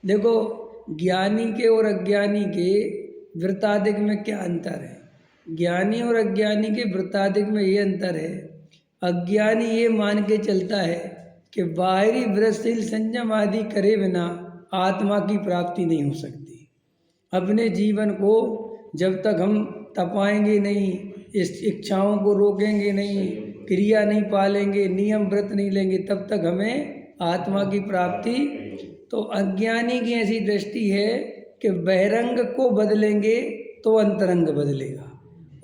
देखो, ज्ञानी के और अज्ञानी के वृत्तादिक में क्या अंतर है? ज्ञानी और अज्ञानी के वृत्तादिक में ये अंतर है, अज्ञानी ये मान के चलता है कि बाहरी वृत्तशील संयम आदि करे बिना आत्मा की प्राप्ति नहीं हो सकती। अपने जीवन को जब तक हम तपाएंगे नहीं, इस इच्छाओं को रोकेंगे नहीं, क्रिया नहीं पालेंगे, नियम व्रत नहीं लेंगे, तब तक हमें आत्मा की प्राप्ति। तो अज्ञानी की ऐसी दृष्टि है कि बहिरंग को बदलेंगे तो अंतरंग बदलेगा,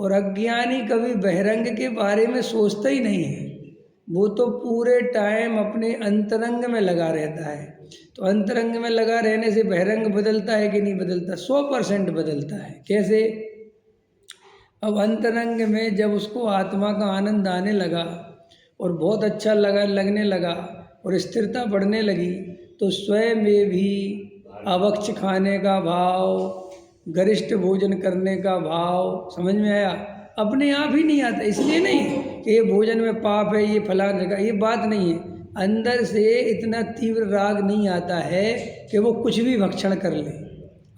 और अज्ञानी कभी बहिरंग के बारे में सोचता ही नहीं है। वो तो पूरे टाइम अपने अंतरंग में लगा रहता है। तो अंतरंग में लगा रहने से बहिरंग बदलता है कि नहीं बदलता? 100% बदलता है। कैसे? अब अंतरंग में जब उसको आत्मा का आनंद आने लगा और बहुत अच्छा लगने लगा और स्थिरता बढ़ने लगी, तो स्वयं में भी अभक्ष खाने का भाव, गरिष्ठ भोजन करने का भाव समझ में आया? अपने आप ही नहीं आता। इसलिए नहीं कि ये भोजन में पाप है, ये फलान जगह, ये बात नहीं है। अंदर से इतना तीव्र राग नहीं आता है कि वो कुछ भी भक्षण कर ले,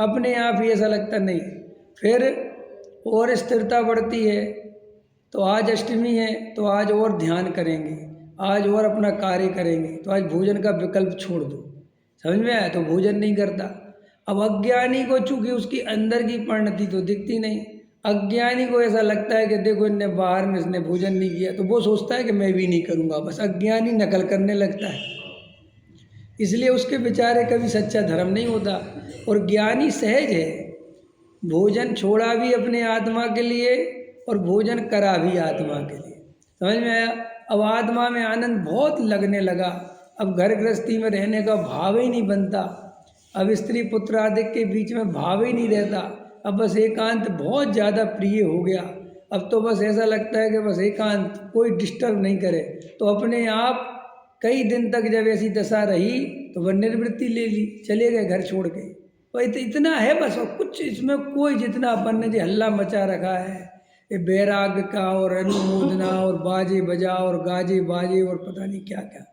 अपने आप ही ऐसा लगता नहीं। फिर और स्थिरता बढ़ती है, तो आज अष्टमी है तो आज और ध्यान करेंगे, आज और अपना कार्य करेंगे, तो आज भोजन का विकल्प छोड़ दो। समझ में आया? तो भोजन नहीं करता। अब अज्ञानी को चूंकि उसकी अंदर की परिणति तो दिखती नहीं, अज्ञानी को ऐसा लगता है कि देखो इनने बाहर में इसने भोजन नहीं किया, तो वो सोचता है कि मैं भी नहीं करूँगा। बस अज्ञानी नकल करने लगता है, इसलिए उसके विचारे कभी सच्चा धर्म नहीं होता। और ज्ञानी सहज है, भोजन छोड़ा भी अपने आत्मा के लिए और भोजन करा भी आत्मा के लिए। समझ में आया? अब आत्मा में आनंद बहुत लगने लगा, अब घर गृहस्थी में रहने का भाव ही नहीं बनता, अब स्त्री पुत्र आदि के बीच में भाव ही नहीं रहता, अब बस एकांत बहुत ज़्यादा प्रिय हो गया। अब तो बस ऐसा लगता है कि बस एकांत, कोई डिस्टर्ब नहीं करे। तो अपने आप कई दिन तक जब ऐसी दशा रही तो वह निर्वृत्ति ले ली, चले गए घर छोड़ के। तो इतना है बस, और कुछ इसमें कोई जितना अपन ने जो हल्ला मचा रखा है ये बैराग का और अनुमोदना और बाजे बजा और गाजे बाजे और पता नहीं क्या क्या,